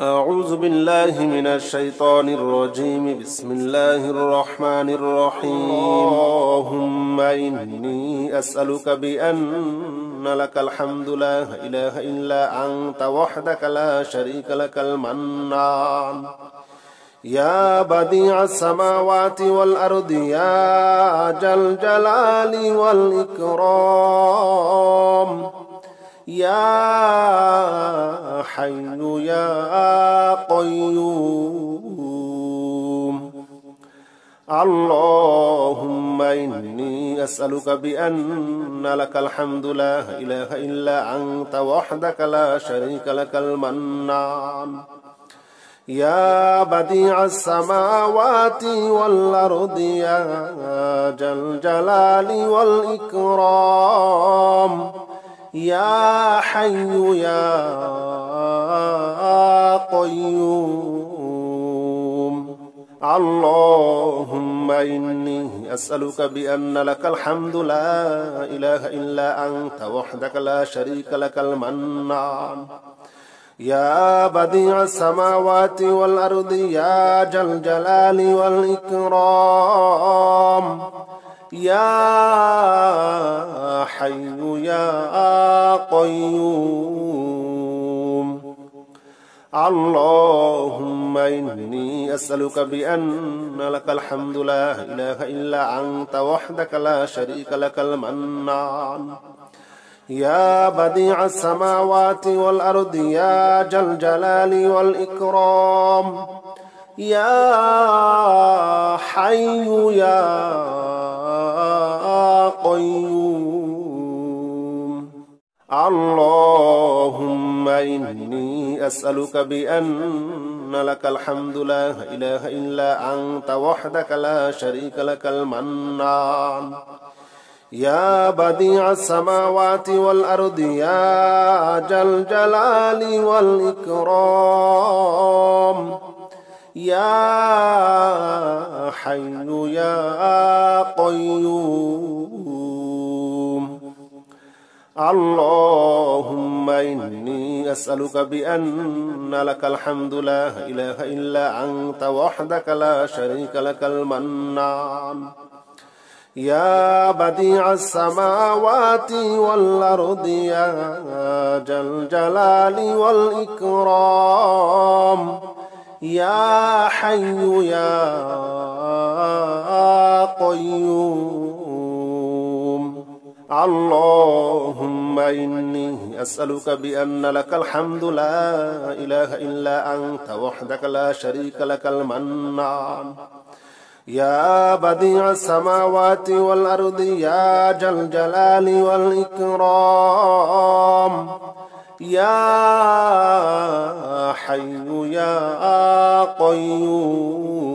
أعوذ بالله من الشيطان الرجيم. بسم الله الرحمن الرحيم. اللهم إني أسألك بأن لك الحمد لا إله إلا أنت وحدك لا شريك لك المنان يا بديع السماوات والأرض يا ذا الجلال والإكرام يا حي يا قيوم. اللهم إني أسألك بأن لك الحمد لا إله إلا أنت وحدك لا شريك لك المنان يا بديع السماوات والأرض يا ذا الجلال والإكرام يا حي يا قيوم. اللهم إني أسألك بأن لك الحمد لا إله إلا أنت وحدك لا شريك لك المنان يا بديع السماوات والأرض يا ذا الجلال والإكرام يا حي يا قيوم. اللهم إني أسألك بأن لك الحمد لا إله إلا أنت وحدك لا شريك لك المنان يا بديع السماوات والأرض يا ذا الجلال والإكرام يا حي يا قيوم. اللهم إني أسألك بأن لك الحمد لا إله إلا أنت وحدك لا شريك لك المنان يا بديع السماوات والأرض يا ذا الجلال والإكرام يا حي يا قيوم. اللهم إني أسألك بأن لك الحمد لا إله إلا أنت وحدك لا شريك لك المنان يا بديع السماوات والأرض يا ذا الجلال والإكرام يا حي يا قيوم. اللهم إني أسألك بأن لك الحمد لا إله إلا أنت وحدك لا شريك لك المنان يا بديع السماوات والأرض يا ذا الجلال والإكرام يا حي يا قيوم.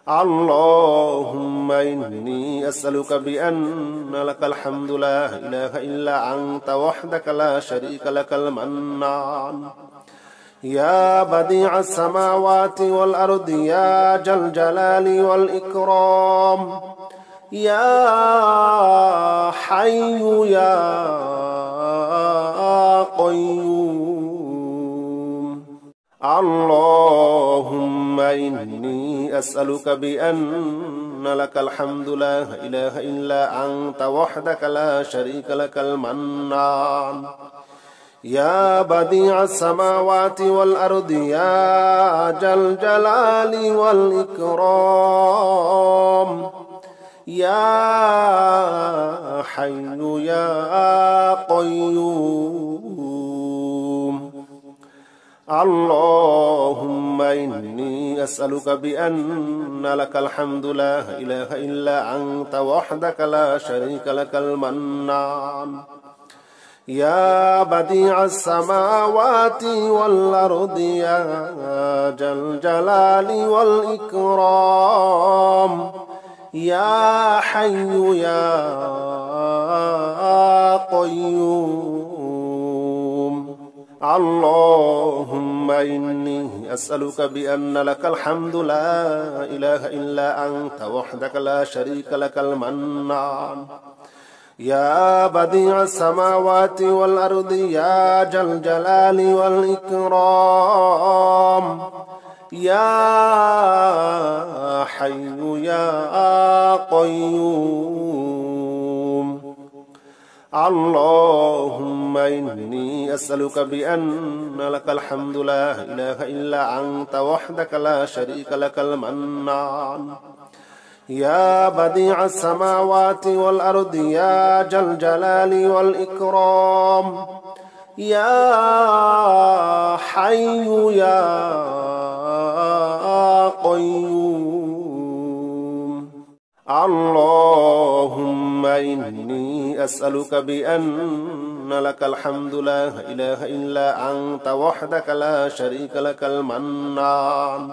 اللهم إني أسألك بأن لك الحمد لا إله إلا أنت وحدك لا شريك لك المنان يا بديع السماوات والأرض يا ذا الجلال والإكرام يا حي يا قيوم. اللهم إني أسألك بأن لك الحمد لا إله إلا أنت وحدك لا شريك لك المنان يا بديع السماوات والأرض يا ذا الجلال والإكرام يا حي يا قيوم. اللهم إني أسألك بأن لك الحمد لا إله إلا أنت وحدك لا شريك لك المنان يا بديع السماوات والأرض يا ذا الجلال والإكرام يا حي يا قيوم. اللهم إني أسألك بأن لك الحمد لا إله إلا أنت وحدك لا شريك لك المنان يا بديع السماوات والأرض يا ذا الجلال والإكرام يا حي يا قيوم اللهم إني أسألك بأن لك الحمد لا إله إلا أنت وحدك لا شريك لك المنان يا بديع السماوات والأرض يا ذا الجلال والإكرام يا حي يا قيوم اللهم إني أسألك بأن لك الحمد لا إله إلا أنت وحدك لا شريك لك المنان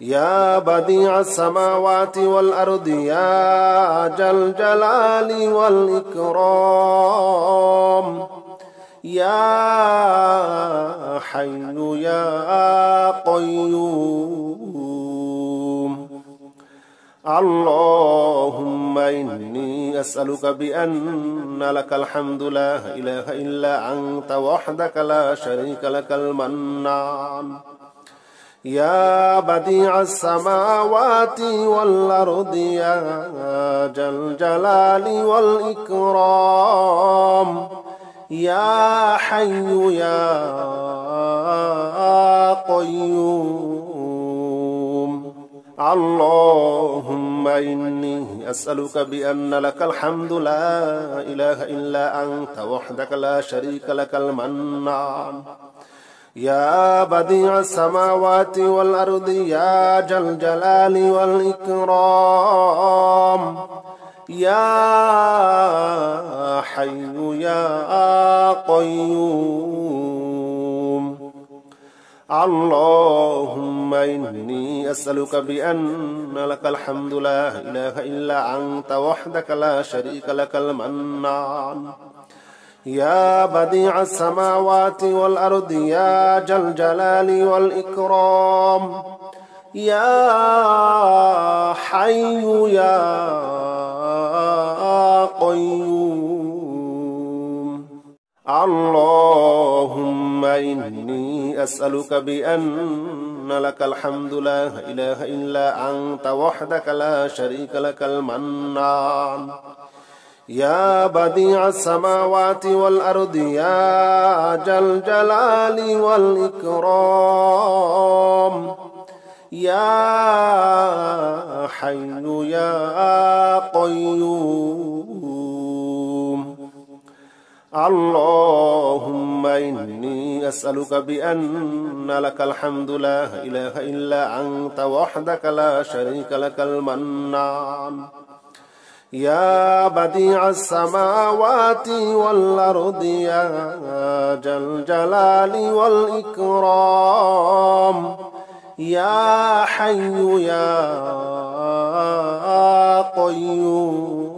يا بديع السماوات والأرض يا ذا الجلال والإكرام يا حي يا قيوم اللهم إني أسألك بأن لك الحمد لا إله إلا أنت وحدك لا شريك لك المنان يا بديع السماوات والأرض يا ذا الجلال والإكرام يا حي يا قيوم اللهم إني أسألك بأن لك الحمد لا إله إلا أنت وحدك لا شريك لك المنان يا بديع السماوات والأرض يا ذا الجلال والإكرام يا حي يا قيوم اللهم إني أسألك بأن لك الحمد لا إله إلا أنت وحدك لا شريك لك المنان يا بديع السماوات والأرض يا ذا الجلال والإكرام يا حي يا قيوم اللهم إني أسألك بأن لك الحمد لا إله إلا أنت وحدك لا شريك لك المنان يا بديع السماوات والأرض يا ذا الجلال والإكرام يا حي يا قيوم اللهم إني أسألك بأن لك الحمد لا إله إلا أنت وحدك لا شريك لك المنان يا بديع السماوات والأرض يا ذا الجلال والإكرام يا حي يا قيوم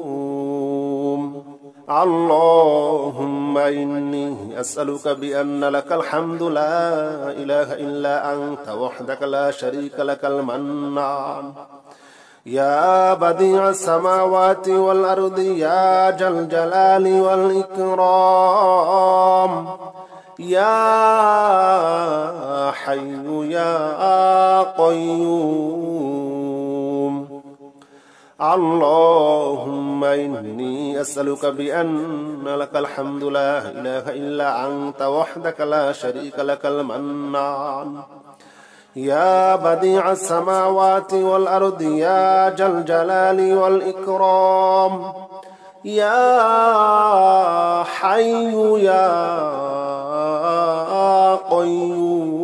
اللهم إني أسألك بأن لك الحمد لا إله إلا أنت وحدك لا شريك لك المنان يا بديع السماوات والأرض يا ذا الجلال والإكرام يا حي يا قيوم اللهم إني أسألك بأن لك الحمد لا إله إلا أنت وحدك لا شريك لك المنان يا بديع السماوات والأرض يا ذا الجلال والإكرام يا حي يا قيوم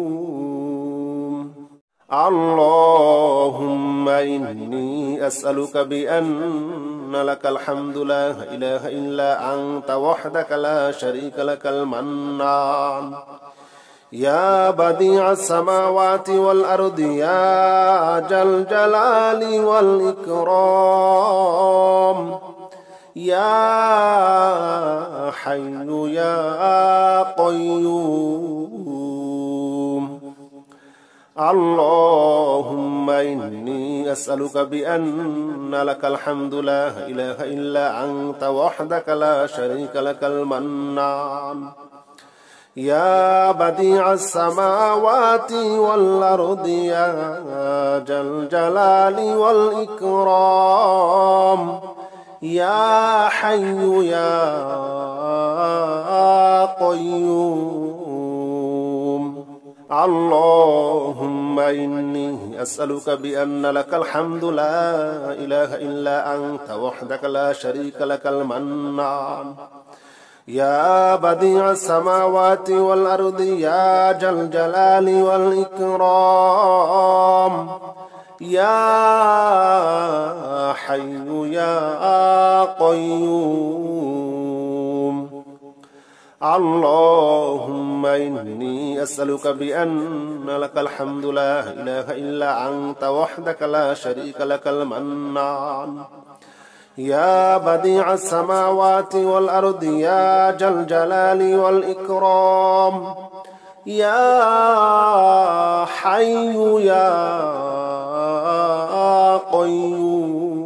اللهم إني أسألك بأن لك الحمد لا إله إلا أنت وحدك لا شريك لك المنان يا بديع السماوات والأرض يا ذا الجلال والإكرام يا حي يا قيوم اللهم إني أسألك بأن لك الحمد لا إله إلا أنت وحدك لا شريك لك المنان يا بديع السماوات والأرض يا ذا الجلال والإكرام يا حي يا قيوم اللهم إني أسألك بأن لك الحمد لا إله إلا أنت وحدك لا شريك لك المنان يا بديع السماوات والأرض يا ذا الجلال والإكرام يا حي يا قيوم اللهم إني أسألك بأن لك الحمد لا إله إلا أنت وحدك لا شريك لك المنان يا بديع السماوات والأرض يا ذا الجلال والإكرام يا حي يا قيوم